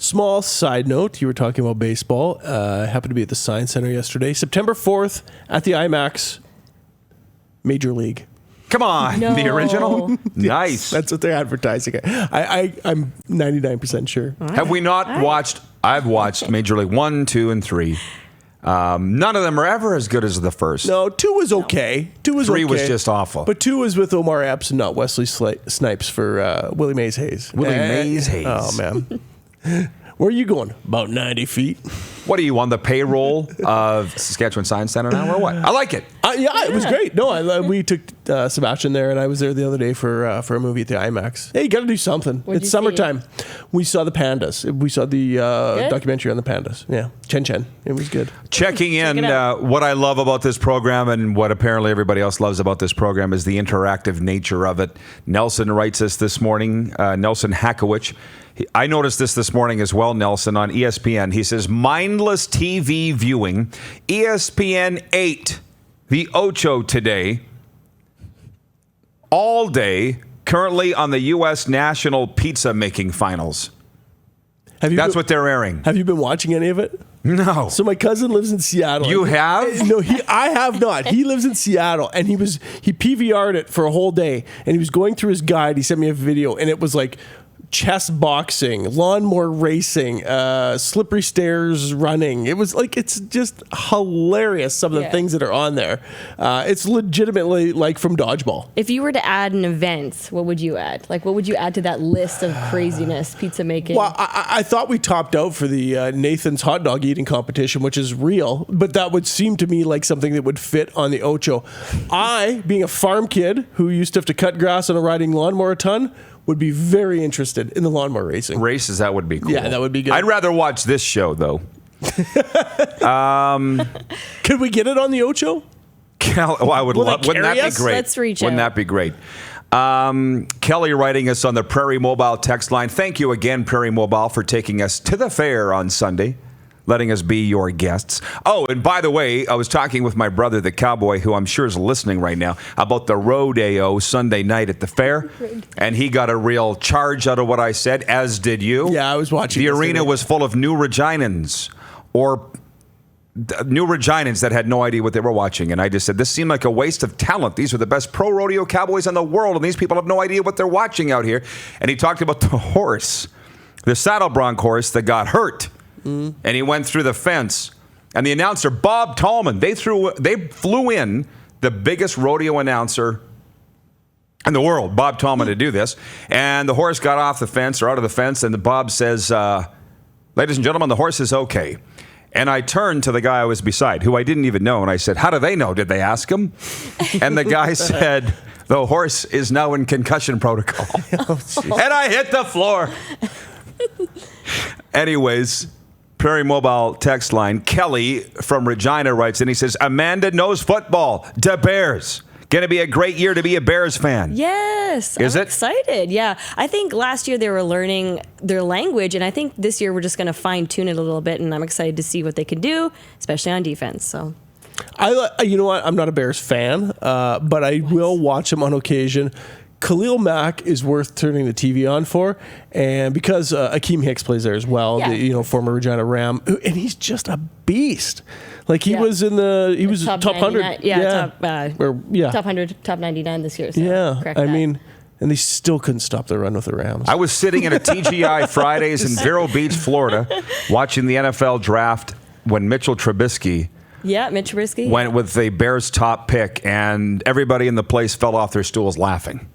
Small side note, you were talking about baseball. I happened to be at the Science Center yesterday. September 4th at the IMAX, Major League. Come on, the original? Nice. That's what they're advertising. I'm 99% sure. Right. Have we not watched? I've watched Major League 1, 2, and 3. None of them are ever as good as the first. No, 2 was okay. 2 was 3 okay. was just awful. But 2 was with Omar Epps and not Wesley Snipes for Willie Mays Hayes. Mays Hayes. Oh, man. Where are you going? About 90 feet. What are you, on the payroll of Saskatchewan Science Center now or what? I like it. Yeah, it was great. No, we took Sebastian there, and I was there the other day for a movie at the IMAX. Hey, you got to do something. It's summertime. We saw the pandas. We saw the documentary on the pandas. Yeah, Chen. It was good. Checking in, what I love about this program and what apparently everybody else loves about this program is the interactive nature of it. Nelson writes us this morning, Nelson Hackowich. I noticed this morning as well, Nelson, on ESPN. He says, mindless TV viewing. ESPN 8, the OCHO today, all day, currently on the U.S. National Pizza Making Finals. That's what they're airing. Have you been watching any of it? No. So my cousin lives in Seattle. You have? No, I have not. He lives in Seattle, and he PVR'd it for a whole day, and he was going through his guide. He sent me a video, and it was like chess boxing, lawnmower racing, slippery stairs running. It was like, it's just hilarious, some of the things that are on there. It's legitimately like from dodgeball. If you were to add an event, what would you add? Like, what would you add to that list of craziness, pizza making? Well, I thought we topped out for the Nathan's hot dog eating competition, which is real, but that would seem to me like something that would fit on the OCHO. I, being a farm kid who used to have to cut grass on a riding lawnmower a ton, would be very interested in the lawnmower racing. Races, that would be cool. Yeah, that would be good. I'd rather watch this show, though. Could we get it on the OCHO? I would love. Wouldn't that be great? Let's reach Wouldn't out. that be great? Kelly writing us on the Prairie Mobile text line. Thank you again, Prairie Mobile, for taking us to the fair on Sunday, letting us be your guests. Oh, and by the way, I was talking with my brother, the cowboy, who I'm sure is listening right now, about the Rodeo Sunday night at the fair. And he got a real charge out of what I said, as did you. Yeah, I was watching. The arena was full of new Reginans that had no idea what they were watching. And I just said, this seemed like a waste of talent. These are the best pro rodeo cowboys in the world, and these people have no idea what they're watching out here. And he talked about the horse, the saddle bronc horse that got hurt. And he went through the fence. And the announcer, Bob Tallman, they flew in the biggest rodeo announcer in the world, Bob Tallman, to do this. And the horse got off the fence or out of the fence, and Bob says, ladies and gentlemen, the horse is okay. And I turned to the guy I was beside, who I didn't even know, and I said, how do they know? Did they ask him? And the guy said, the horse is now in concussion protocol. And I hit the floor. Anyways, Prairie Mobile text line, Kelly from Regina writes in, he says, Amanda knows football. Da Bears. Going to be a great year to be a Bears fan. Yes. Is I'm it? excited. Yeah. I think last year they were learning their language, and I think this year we're just going to fine tune it a little bit, and I'm excited to see what they can do, especially on defense. So, you know what? I'm not a Bears fan, but I will watch them on occasion. Khalil Mack is worth turning the TV on for, and because Akeem Hicks plays there as well, former Regina Ram, and he's just a beast. Like he was in top 100, top 100, top 99 this year. So I mean, and they still couldn't stop the run with the Rams. I was sitting in a TGI Fridays in Vero Beach, Florida, watching the NFL draft when Mitchell Trubisky. Yeah, Mitch Trubisky went with the Bears' top pick, and everybody in the place fell off their stools laughing.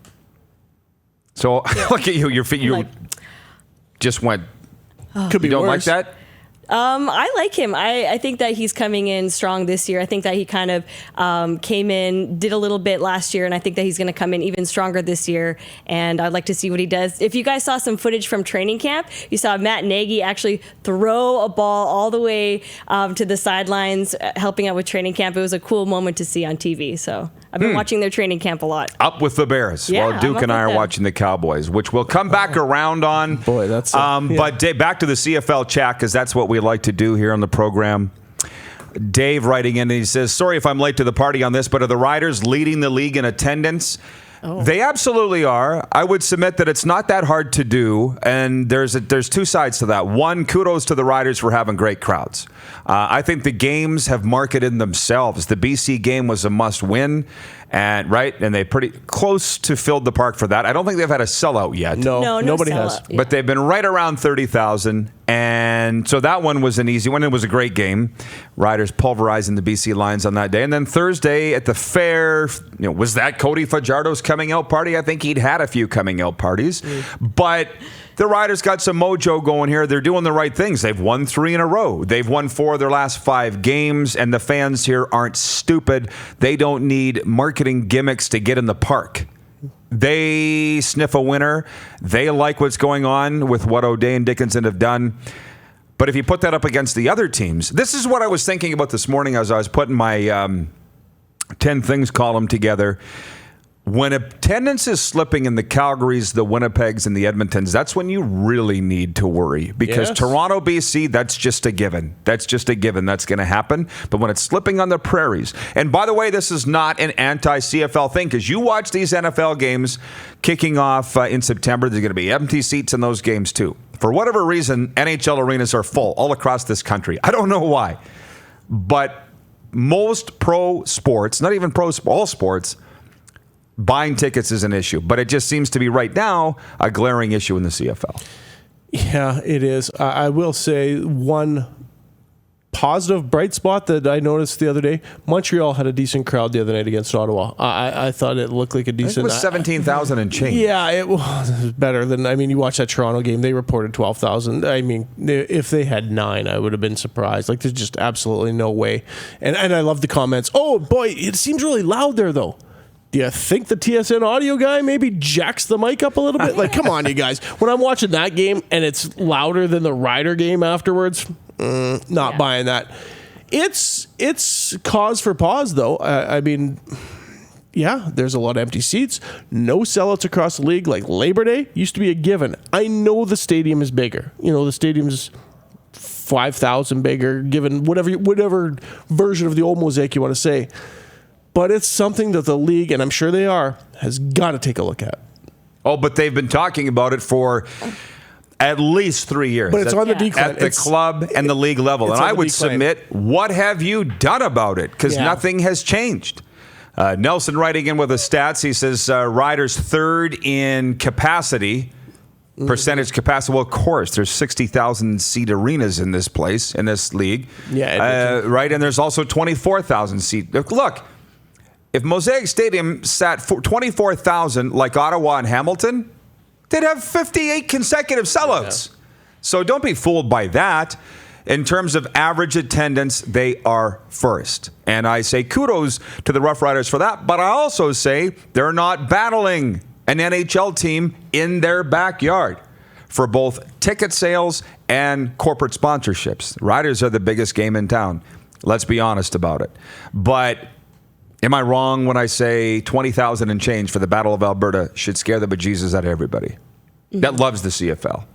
So look at you, your feet, you just went. Could be you don't worse. like that? I like him. I think that he's coming in strong this year. I think that he kind of came in, did a little bit last year, and I think that he's going to come in even stronger this year. And I'd like to see what he does. If you guys saw some footage from training camp, you saw Matt Nagy actually throw a ball all the way to the sidelines, helping out with training camp. It was a cool moment to see on TV. So I've been watching their training camp a lot. Up with the Bears, while Duke and I are watching the Cowboys, which we'll come back around on. Boy, that's but back to the CFL chat, because that's what we like to do here on the program. Dave writing in, and he says, sorry if I'm late to the party on this, but are the Riders leading the league in attendance? They absolutely are. I would submit that it's not that hard to do, and there's two sides to that. One, kudos to the Riders for having great crowds. I think the games have marketed themselves. The BC game was a must-win, and they pretty close to filled the park for that. I don't think they've had a sellout yet. No, nobody has. Yeah. But they've been right around 30,000, and so that one was an easy one. It was a great game. Riders pulverizing the BC Lions on that day. And then Thursday at the fair, was that Cody Fajardo's coming out party? I think he'd had a few coming out parties. But the Riders got some mojo going here. They're doing the right things. They've won 3 in a row. They've won 4 of their last 5 games, and the fans here aren't stupid. They don't need marketing gimmicks to get in the park. They sniff a winner. They like what's going on with what O'Day and Dickinson have done. But if you put that up against the other teams, this is what I was thinking about this morning as I was putting my 10 Things column together. When attendance is slipping in the Calgarys, the Winnipegs, and the Edmontons, that's when you really need to worry. Because Toronto, BC, that's just a given. That's just a given. That's going to happen. But when it's slipping on the prairies, and by the way, this is not an anti-CFL thing, because you watch these NFL games kicking off in September, there's going to be empty seats in those games too. For whatever reason, NHL arenas are full all across this country. I don't know why. But most pro sports, not even all sports, buying tickets is an issue, but it just seems to be right now a glaring issue in the CFL. Yeah, it is. I will say one positive bright spot that I noticed the other day, Montreal had a decent crowd the other night against Ottawa. I thought it looked like a decent... It was 17,000 and change. Yeah, it was better than... you watch that Toronto game, they reported 12,000. If they had 9, I would have been surprised. There's just absolutely no way. And I love the comments. Oh, boy, it seems really loud there, though. Do you think the TSN audio guy maybe jacks the mic up a little bit? Come on, you guys. When I'm watching that game and it's louder than the Rider game afterwards, not buying that. It's cause for pause, though. There's a lot of empty seats. No sellouts across the league. Labor Day used to be a given. I know the stadium is bigger. The stadium's 5,000 bigger, given whatever version of the old mosaic you want to say. But it's something that the league, and I'm sure they are, has got to take a look at. Oh, but they've been talking about it for at least 3 years. But it's on the decline. At the club and the league level. And I would submit, what have you done about it? Because nothing has changed. Nelson writing in with the stats, he says Riders 3rd in capacity. Percentage capacity. Well, of course, there's 60,000 seat arenas in this place, in this league. Yeah. Right? And there's also 24,000 seat. Look. If Mosaic Stadium sat 24,000 like Ottawa and Hamilton, they'd have 58 consecutive sellouts. Yeah. So don't be fooled by that. In terms of average attendance, they are first. And I say kudos to the Rough Riders for that. But I also say they're not battling an NHL team in their backyard for both ticket sales and corporate sponsorships. Riders are the biggest game in town. Let's be honest about it. But... am I wrong when I say 20,000 and change for the Battle of Alberta should scare the bejesus out of everybody that loves the CFL?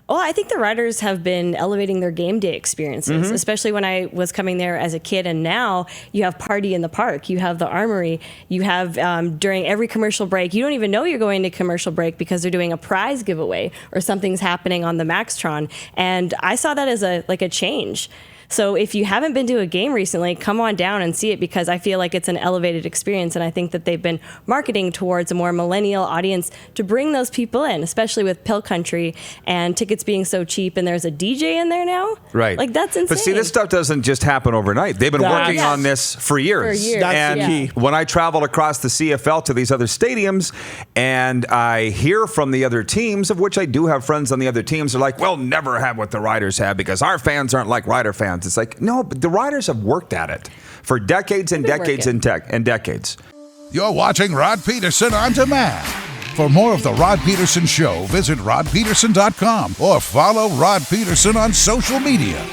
Well, I think the Riders have been elevating their game day experiences, especially when I was coming there as a kid. And now you have Party in the Park. You have the Armory. You have during every commercial break, you don't even know you're going to commercial break because they're doing a prize giveaway or something's happening on the Maxtron. And I saw that as a change. So if you haven't been to a game recently, come on down and see it, because I feel like it's an elevated experience. And I think that they've been marketing towards a more millennial audience to bring those people in, especially with Pill Country and tickets being so cheap. And there's a DJ in there now. Right. That's insane. But see, this stuff doesn't just happen overnight. They've been working on this for years. That's the key. When I travel across the CFL to these other stadiums and I hear from the other teams, of which I do have friends on the other teams, they're like, we'll never have what the Riders have because our fans aren't like Rider fans. It's like, no, but the Riders have worked at it for decades and decades and decades. You're watching Rod Pedersen On Demand. For more of The Rod Pedersen Show, visit rodpedersen.com or follow Rod Pedersen on social media.